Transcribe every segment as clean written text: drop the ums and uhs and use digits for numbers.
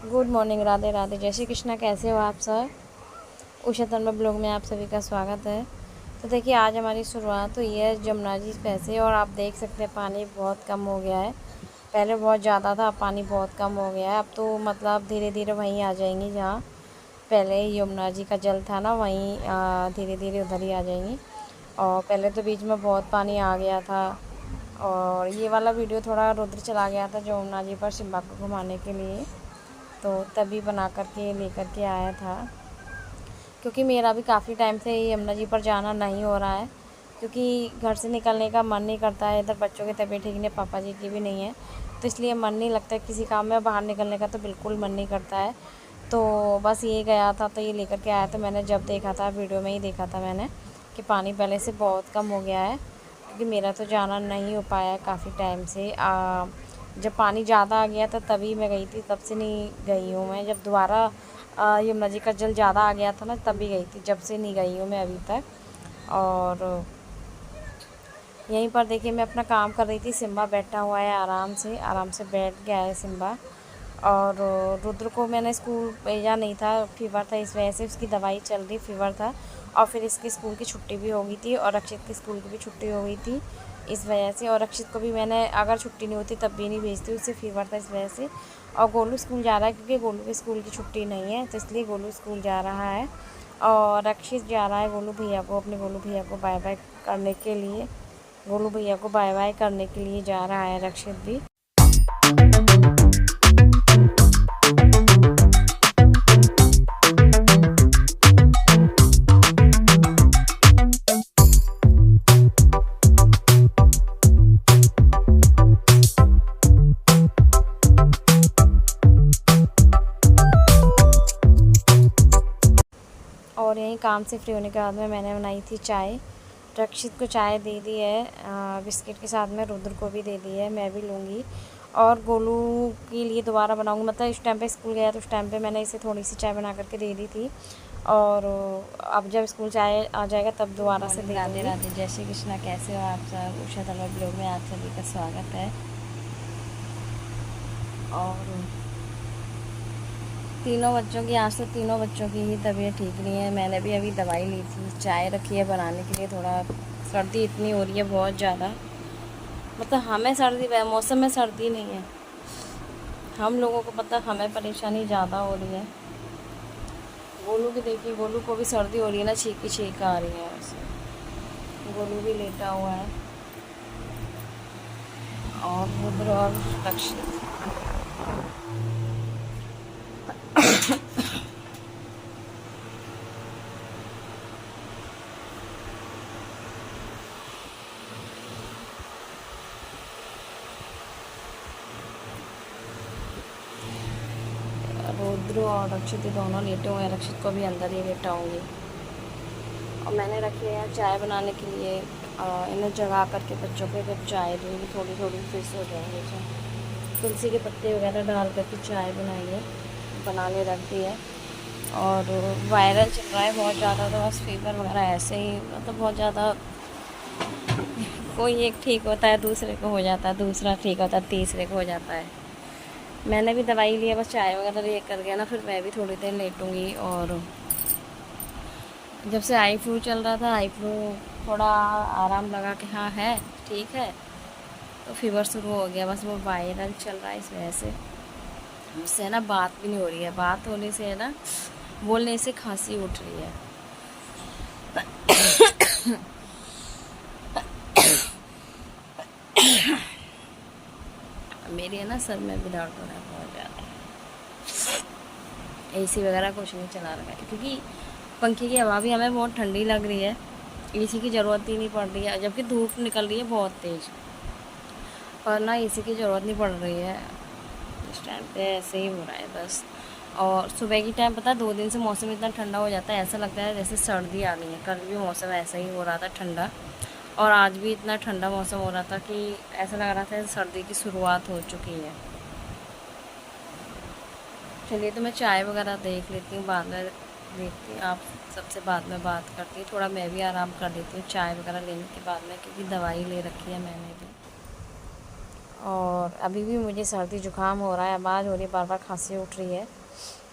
Good morning, Radhe Radhe, जय श्री कृष्णा। कैसे हो आप सब? उषा तन्मय ब्लॉग में आप सभी का स्वागत है। तो देखिए, आज हमारी शुरुआत हुई है जमुना जी से और आप देख सकते हैं पानी बहुत कम हो गया है। पहले बहुत ज़्यादा था, अब पानी बहुत कम हो गया है। अब तो मतलब धीरे धीरे वहीं आ जाएंगी जहाँ पहले यमुना जी का जल था ना, वहीं धीरे धीरे उधर ही आ जाएंगी। और पहले तो बीच में बहुत पानी आ गया था। और ये वाला वीडियो थोड़ा रुद्र चला गया था यमुना जी पर सिम्बा को घुमाने के लिए, तो तभी बना कर के लेकर के आया था। क्योंकि मेरा भी काफ़ी टाइम से यमुना जी पर जाना नहीं हो रहा है, क्योंकि घर से निकलने का मन नहीं करता है। इधर बच्चों की तबीयत ठीक नहीं, पापा जी की भी नहीं है, तो इसलिए मन नहीं लगता है किसी काम में बाहर निकलने का, तो बिल्कुल मन नहीं करता है। तो बस ये गया था, तो ये लेकर के आया था। मैंने जब देखा था, वीडियो में ही देखा था मैंने कि पानी पहले से बहुत कम हो गया है, क्योंकि मेरा तो जाना नहीं हो पाया है काफ़ी टाइम से। जब पानी ज़्यादा आ गया था तभी मैं गई थी, तब से नहीं गई हूँ मैं। जब दोबारा यमुना जी का जल ज़्यादा आ गया था ना, तभी गई थी, जब से नहीं गई हूँ मैं अभी तक। और यहीं पर देखिए मैं अपना काम कर रही थी, सिम्बा बैठा हुआ है, आराम से बैठ गया है सिम्बा। और रुद्र को मैंने स्कूल भेजा नहीं था, फीवर था, इस वजह से उसकी दवाई चल रही, फीवर था। और फिर इसकी स्कूल की छुट्टी भी हो गई थी, और रक्षित की स्कूल की भी छुट्टी हो गई थी इस वजह से। और रक्षित को भी मैंने अगर छुट्टी नहीं होती तब भी नहीं भेजती, उससे फीवर था इस वजह से। और गोलू स्कूल जा रहा है, क्योंकि गोलू की स्कूल की छुट्टी नहीं है, तो इसलिए गोलू स्कूल जा रहा है। और रक्षित जा रहा है गोलू भैया को, अपने गोलू भैया को बाय बाय करने के लिए। गोलू भैया को बाय बाय करने के लिए जा रहा है रक्षित भी। और यहीं काम से फ्री होने के बाद में मैंने बनाई थी चाय। रक्षित को चाय दे दी है बिस्किट के साथ में, रुद्र को भी दे दी है, मैं भी लूँगी। और गोलू के लिए दोबारा बनाऊँगी, मतलब इस टाइम पे स्कूल गया तो उस टाइम पे मैंने इसे थोड़ी सी चाय बना करके दे दी थी। और अब जब स्कूल चाय आ जाएगा तब दोबारा से दे। राधे राधे, जय श्री कृष्णा। कैसे हो आप सब? उषा तन्मय ब्लॉग में आप सभी का स्वागत है। और तीनों बच्चों की, आज तो तीनों बच्चों की ही तबीयत ठीक नहीं है। मैंने भी अभी दवाई ली थी, चाय रखी है बनाने के लिए। थोड़ा सर्दी इतनी हो रही है बहुत ज़्यादा, मतलब हमें सर्दी, मौसम में सर्दी नहीं है, हम लोगों को पता, हमें परेशानी ज़्यादा हो रही है। गोलू की देखिए, गोलू को भी सर्दी हो रही है ना, छींक की छींक आ रही है उसे। गोलू भी लेटा हुआ है, और रुद्र और रक्षित। रुद्र और रक्षित दोनों लेटे हुए हैं, रक्षित को भी अंदर ही लेटाऊँगी। और मैंने रखी है चाय बनाने के लिए, इन्हें जगा करके बच्चों के फिर चाय दूँगी, थोड़ी थोड़ी फिर सो जाएंगे। तुलसी के पत्ते वगैरह डाल करके चाय बनाइए, बनाने रख दी है। और वायरल चल रहा है बहुत ज़्यादा, तो बस फीवर वगैरह ऐसे ही, मतलब बहुत ज़्यादा, कोई एक ठीक होता है दूसरे को हो जाता है, दूसरा ठीक होता है तीसरे को हो जाता है। मैंने भी दवाई ली है, बस चाय वगैरह ले कर गया ना, फिर मैं भी थोड़ी देर लेटूँगी। और जब से आई फ्लू चल रहा था, आई फ्लू थोड़ा आराम लगा कि हाँ है, ठीक है, तो फीवर शुरू हो गया। बस वो वायरल चल रहा है, इस वजह से मुझसे ना बात भी नहीं हो रही है। बात होने से है ना, बोलने से खांसी उठ रही है। मेरे है ना सर में भी दर्द हो रहा है बहुत ज़्यादा। एसी वगैरह कुछ नहीं चला रखा है, क्योंकि पंखे की हवा भी हमें बहुत ठंडी लग रही है, एसी की ज़रूरत ही नहीं पड़ रही है, जबकि धूप निकल रही है बहुत तेज़, पर ना एसी की ज़रूरत नहीं पड़ रही है। इस टाइम पे ऐसे ही हो रहा है बस। और सुबह की टाइम पता है 2 दिन से मौसम इतना ठंडा हो जाता है, ऐसा लगता है जैसे सर्दी आ गई है। कल भी मौसम ऐसा ही हो रहा था ठंडा, और आज भी इतना ठंडा मौसम हो रहा था कि ऐसा लग रहा था सर्दी की शुरुआत हो चुकी है। चलिए, तो मैं चाय वगैरह देख लेती हूँ, बाद में देखती हूँ, आप सबसे बाद में बात करती हूँ। थोड़ा मैं भी आराम कर लेती हूँ चाय वगैरह लेने के बाद में, क्योंकि दवाई ले रखी है मैंने भी। और अभी भी मुझे सर्दी जुकाम हो रहा है, आवाज़ हो रही है, बार बार खांसी उठ रही है।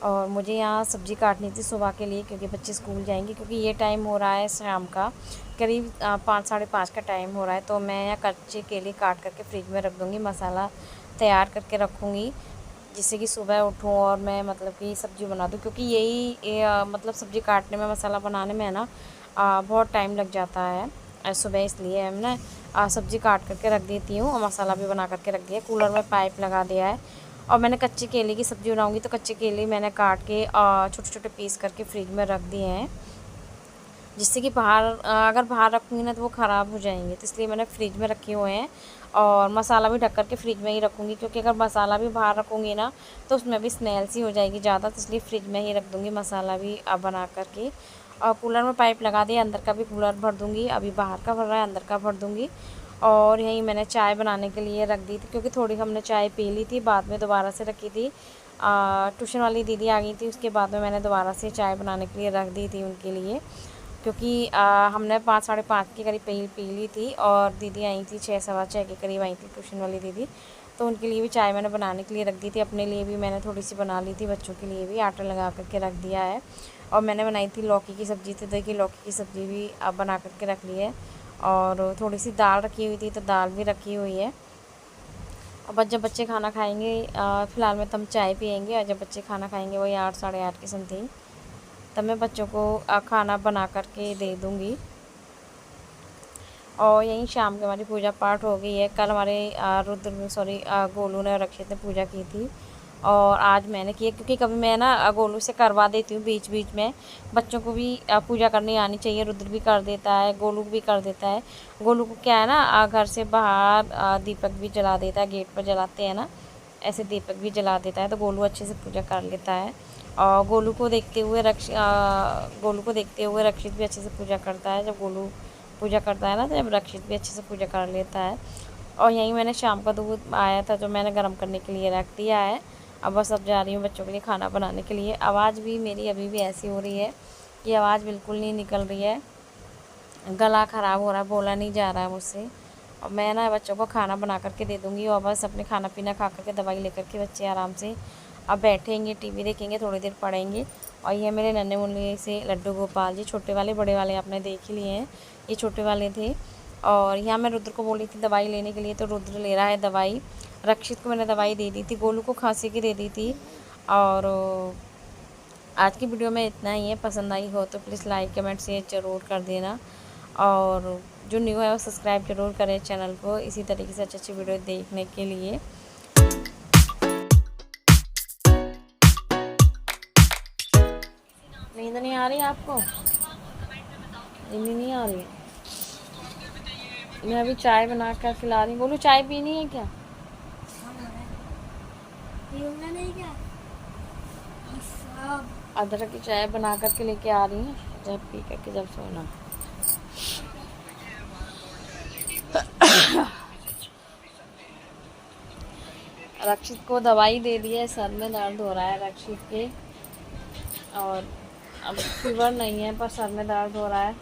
और मुझे यहाँ सब्ज़ी काटनी थी सुबह के लिए, क्योंकि बच्चे स्कूल जाएंगे, क्योंकि ये टाइम हो रहा है शाम का, करीब 5 साढ़े 5 का टाइम हो रहा है। तो मैं यहाँ कच्चे केले काट करके फ्रिज में रख दूँगी, मसाला तैयार करके रखूँगी, जिससे कि सुबह उठूँ और मैं मतलब कि सब्ज़ी बना दूँ। क्योंकि मतलब सब्ज़ी काटने में, मसाला बनाने में है ना बहुत टाइम लग जाता है सुबह, इसलिए हम ना सब्ज़ी काट करके रख देती हूँ और मसाला भी बना करके रख दिया। कूलर में पाइप लगा दिया है। और मैंने कच्चे केले की सब्ज़ी बनाऊँगी, तो कच्चे केले मैंने काट के छोटे छोटे पीस करके फ्रिज में रख दिए हैं, जिससे कि अगर बाहर रखूँगी ना तो वो ख़राब हो जाएंगे, तो इसलिए मैंने फ्रिज में रखे हुए हैं। और मसाला भी ढक कर के फ्रिज में ही रखूँगी, क्योंकि अगर मसाला भी बाहर रखूँगी ना तो उसमें भी स्मेल सी हो जाएगी ज़्यादा, तो इसलिए फ्रिज में ही रख दूँगी मसाला भी बना कर के। और कूलर में पाइप लगा दिया, अंदर का भी कूलर भर दूँगी, अभी बाहर का भर रहा है, अंदर का भर दूँगी। और यहीं मैंने चाय बनाने के लिए रख दी थी, क्योंकि थोड़ी हमने चाय पी ली थी, बाद में दोबारा से रखी थी। ट्यूशन वाली दीदी आ गई थी, उसके बाद में मैंने दोबारा से चाय बनाने के लिए रख दी थी उनके लिए, क्योंकि हमने 5 साढ़े 5 के करीब पी ली थी। और दीदी आई थी 6 सवा 6 के करीब आई थी ट्यूशन वाली दीदी, तो उनके लिए भी चाय मैंने बनाने के लिए रख दी थी। अपने लिए भी मैंने थोड़ी सी बना ली थी, बच्चों के लिए भी आटा लगा करके रख दिया है। और मैंने बनाई थी लौकी की सब्ज़ी, तो देखिए लौकी की सब्ज़ी भी बना करके रख ली है। और थोड़ी सी दाल रखी हुई थी, तो दाल भी रखी हुई है। अब जब बच्चे खाना खाएंगे, फ़िलहाल में तो हम चाय पियेंगे, और जब बच्चे खाना खाएंगे वही 8 साढ़े 8 के समथिंग, तब मैं बच्चों को खाना बना करके दे दूँगी। और यहीं शाम के हमारी पूजा पाठ हो गई है। कल हमारे गोलू ने और रक्षित ने पूजा की थी, और आज मैंने की है, क्योंकि कभी मैं ना गोलू से करवा देती हूँ बीच बीच में। बच्चों को भी पूजा करनी आनी चाहिए, रुद्र भी कर देता है, गोलू भी कर देता है। गोलू को क्या है ना, घर से बाहर दीपक भी जला देता है, गेट पर जलाते हैं ना, ऐसे दीपक भी जला देता है, तो गोलू अच्छे से पूजा कर लेता है। और गोलू को देखते हुए रक्षित भी अच्छे से पूजा करता है। जब गोलू पूजा करता है ना, तो जब रक्षित भी अच्छे से पूजा कर लेता है। और यहीं मैंने शाम का दूध आया था, जो मैंने गर्म करने के लिए रख दिया है। अब बस अब जा रही हूँ बच्चों के लिए खाना बनाने के लिए। आवाज़ भी मेरी अभी भी ऐसी हो रही है कि आवाज़ बिल्कुल नहीं निकल रही है, गला ख़राब हो रहा है, बोला नहीं जा रहा है मुझसे। और मैं ना बच्चों को खाना बना करके दे दूँगी, और बस अपने खाना पीना खा करके दवाई लेकर के बच्चे आराम से अब बैठेंगे, टीवी देखेंगे, थोड़ी देर पढ़ेंगे। और ये मेरे नन्हे मुन्ने से लड्डू गोपाल जी, छोटे वाले बड़े वाले आपने देख ही लिए हैं, ये छोटे वाले थे। और यहाँ मैं रुद्र को बोली थी दवाई लेने के लिए, तो रुद्र ले रहा है दवाई। रक्षित को मैंने दवाई दे दी थी, गोलू को खांसी की दे दी थी। और आज की वीडियो में इतना ही है। पसंद आई हो तो प्लीज़ लाइक कमेंट शेयर ज़रूर कर देना, और जो न्यू है वो सब्सक्राइब जरूर करें चैनल को, इसी तरीके से अच्छी अच्छी वीडियो देखने के लिए। नींद नहीं आ रही आपको? नींद नहीं आ रही है? मैं अभी चाय बना कर खिला रही हूँ। बोलूँ चाय पीनी है क्या? अदरक की चाय बना करके लेके आ रही हूँ, जब पी करके जब सोना। रक्षित को दवाई दे दी है, सर में दर्द हो रहा है रक्षित के, और अब फीवर नहीं है पर सर में दर्द हो रहा है।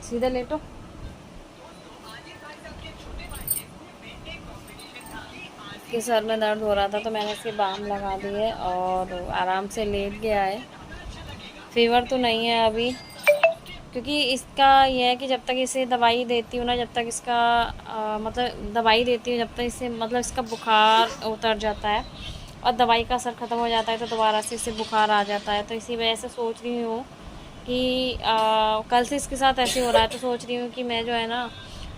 सीधे लेटो। इसके सर में दर्द हो रहा था, तो मैंने इसके बाम लगा दिए और आराम से लेट गया है। फीवर तो नहीं है अभी, क्योंकि इसका यह है कि जब तक इसे दवाई देती हूँ ना, जब तक इसका मतलब दवाई देती हूँ, जब तक इसे मतलब इसका बुखार उतर जाता है और दवाई का असर ख़त्म हो जाता है, तो दोबारा से इसे बुखार आ जाता है। तो इसी वजह से सोच रही हूँ कि कल से इसके साथ ऐसे हो रहा है, तो सोच रही हूँ कि मैं जो है ना,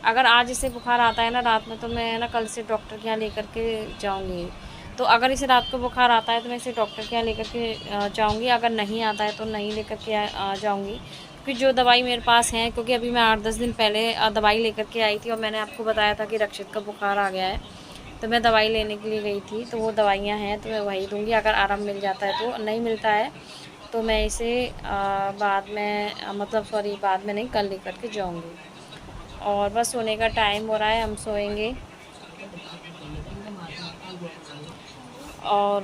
अगर आज इसे बुखार आता है ना रात में, तो मैं ना कल से डॉक्टर के यहाँ लेकर के जाऊँगी। तो अगर इसे रात को बुखार आता है तो मैं इसे डॉक्टर के यहाँ लेकर के जाऊँगी, अगर नहीं आता है तो नहीं लेकर के जाऊँगी। क्योंकि जो दवाई मेरे पास है, क्योंकि अभी मैं 8-10 दिन पहले दवाई लेकर के आई थी, और मैंने आपको बताया था कि रक्षित का बुखार आ गया है, तो मैं दवाई लेने के लिए गई थी। तो वो दवाइयाँ हैं, तो मैं वही दूँगी। अगर आराम मिल जाता है तो, नहीं मिलता है तो मैं इसे बाद में नहीं, कल लेकर के जाऊँगी। और बस सोने का टाइम हो रहा है, हम सोएंगे। और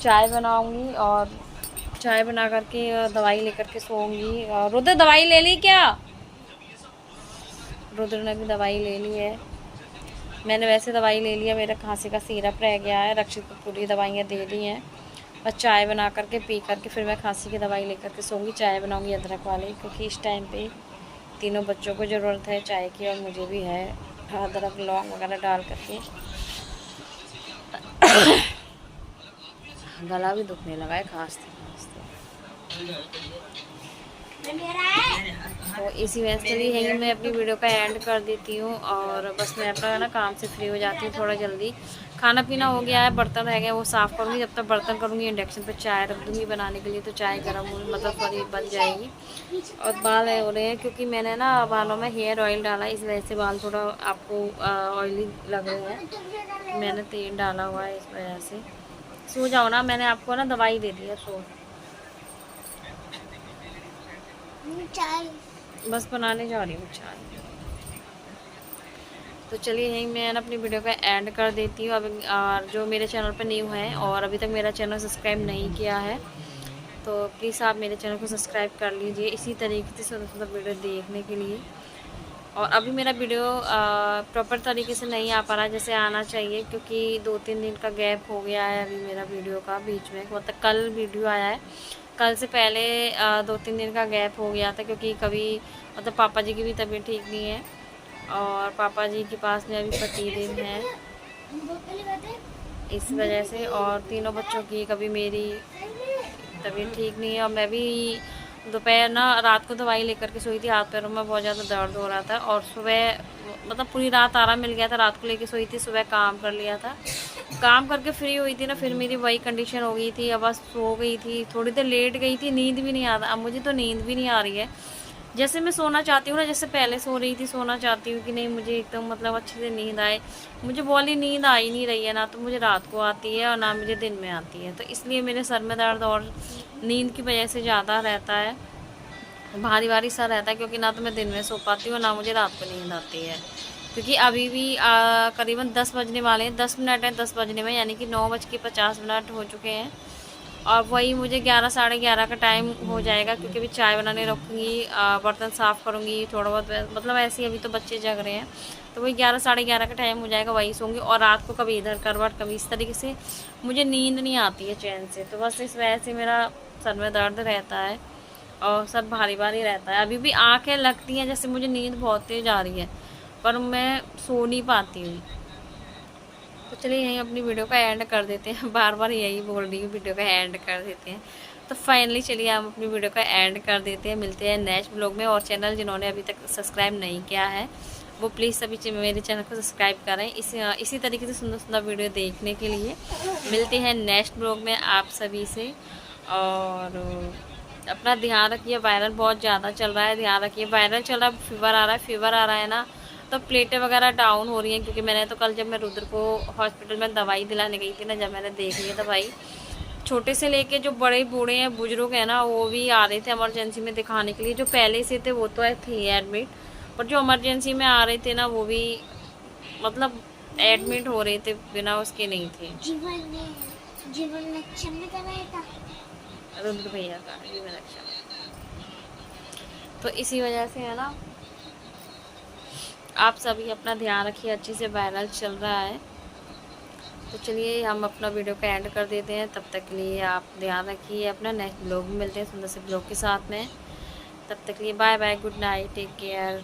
चाय बनाऊँगी, और चाय बना करके दवाई लेकर के सोऊंगी। रुद्र दवाई ले ली क्या? रुद्र ने भी दवाई ले ली है। मैंने वैसे दवाई ले लिया, मेरा खांसी का सिरप रह गया है। रक्षित को पूरी दवाइयाँ दे दी हैं, बस चाय बना करके पी करके फिर मैं खांसी की दवाई लेकर के सोऊंगी। चाय बनाऊंगी अदरक वाली, क्योंकि इस टाइम पे तीनों बच्चों को ज़रूरत है चाय की और मुझे भी है। अदरक लौंग वगैरह डाल करके गला भी दुखने लगा है खांसते खांसते। तो इसी वजह से चलिए यहीं मैं अपनी वीडियो का एंड कर देती हूँ। और बस मैं अपना ना काम से फ्री हो जाती हूँ थोड़ा जल्दी। खाना पीना हो गया है, बर्तन रह गए वो साफ़ करूँगी। जब तक बर्तन करूँगी इंडक्शन पे चाय रख दूँगी बनाने के लिए, तो चाय गर्म हो मतलब सॉरी बन जाएगी। और बाल हो रहे हैं क्योंकि मैंने ना बालों में हेयर ऑयल डाला, इस वजह से बाल थोड़ा आपको ऑयली लग रहे हैं। मैंने तेल डाला हुआ है इस वजह से। सो जाओ ना, मैंने आपको ना दवाई दे दी है, सो चाय बस बनाने जा रही हूँ चाय। तो चलिए यहीं मैं ना अपनी वीडियो का एंड कर देती हूँ। अब जो मेरे चैनल पर न्यू है और अभी तक मेरा चैनल सब्सक्राइब नहीं किया है, तो प्लीज़ आप मेरे चैनल को सब्सक्राइब कर लीजिए इसी तरीके से सुंदर सुंदर वीडियो देखने के लिए। और अभी मेरा वीडियो प्रॉपर तरीके से नहीं आ पा रहा जैसे आना चाहिए, क्योंकि 2-3 दिन का गैप हो गया है अभी मेरा वीडियो का बीच में। मतलब कल वीडियो आया है, कल से पहले 2-3 दिन का गैप हो गया था, क्योंकि कभी मतलब पापा जी की भी तबीयत ठीक नहीं है और पापा जी के पास में अभी प्रतिदिन है, इस वजह से। और तीनों बच्चों की, कभी मेरी तबीयत ठीक नहीं है और मैं भी दोपहर ना रात को दवाई लेकर के सोई थी। हाथ पैरों में बहुत ज़्यादा दर्द हो रहा था और सुबह मतलब पूरी रात आराम मिल गया था। रात को लेके सोई थी, सुबह काम कर लिया था। काम करके फ्री हुई थी ना, फिर मेरी वही कंडीशन हो गई थी। अब बस सो गई थी, थोड़ी देर लेट गई थी, नींद भी नहीं आता। अब मुझे तो नींद भी नहीं आ रही है जैसे मैं सोना चाहती हूँ ना, जैसे पहले सो रही थी सोना चाहती हूँ कि नहीं, मुझे एकदम मतलब अच्छे से नींद आए। मुझे वाली नींद आ ही नहीं रही है, ना तो मुझे रात को आती है और ना मुझे दिन में आती है। तो इसलिए मेरे सर में दर्द और नींद की वजह से ज़्यादा रहता है, भारी भारी सा रहता है, क्योंकि ना तो मैं दिन में सो पाती हूँ ना मुझे रात को नींद आती है। क्योंकि अभी भी करीबन 10 बजने वाले हैं, 10 मिनट हैं 10 बजने में, यानी कि 9:50 हो चुके हैं। और वही मुझे 11 साढ़े 11 का टाइम हो जाएगा, क्योंकि अभी चाय बनाने रखूँगी, बर्तन साफ़ करूँगी थोड़ा बहुत, मतलब ऐसे ही अभी तो बच्चे जग रहे हैं, तो वही 11 साढ़े 11 का टाइम हो जाएगा, वही सोऊंगी। और रात को कभी इधर करवट कभी इस तरीके से मुझे नींद नहीं आती है चैन से। तो बस इस वजह से मेरा सर में दर्द रहता है और सर भारी भारी रहता है। अभी भी आँखें लगती हैं जैसे मुझे नींद बहुत तेज आ रही है, पर मैं सो नहीं पाती हूँ। तो चलिए यहीं अपनी वीडियो का एंड कर देते हैं। बार बार यही बोल रही हूँ, वीडियो का एंड कर देते हैं। तो फाइनली चलिए हम अपनी वीडियो का एंड कर देते हैं। मिलते हैं नेक्स्ट ब्लॉग में। और चैनल जिन्होंने अभी तक सब्सक्राइब नहीं किया है वो प्लीज़ सभी मेरे चैनल को सब्सक्राइब करें, इसी तरीके से सुंदर सुंदर वीडियो देखने के लिए। मिलते हैं नेक्स्ट ब्लॉग में आप सभी से। और अपना ध्यान रखिए, वायरल बहुत ज़्यादा चल रहा है, ध्यान रखिए। वायरल चल रहा है, फीवर आ रहा है ना, तो प्लेटें वगैरह डाउन हो रही हैं। क्योंकि मैंने तो कल जब मैं रुद्र को हॉस्पिटल में दवाई दिलाने गई थी ना, जब मैंने देख लिया दवाई, छोटे से लेके जो बड़े बूढ़े हैं बुजुर्ग हैं ना, वो भी आ रहे थे इमरजेंसी में दिखाने के लिए। जो पहले से थे वो तो थे एडमिट, पर जो इमरजेंसी में आ रहे थे ना वो भी मतलब एडमिट हो रहे थे, बिना उसके नहीं थे। जीवन लक्ष्य में कराया था रुद्र भैया का जीवन लक्ष्य। तो इसी वजह से है ना, आप सभी अपना ध्यान रखिए, अच्छे से वायरल चल रहा है। तो चलिए हम अपना वीडियो का एंड कर देते हैं। तब तक के लिए आप ध्यान रखिए अपना। नेक्स्ट ब्लॉग में मिलते हैं सुंदर से ब्लॉग के साथ में। तब तक के लिए bye bye, good night, take care.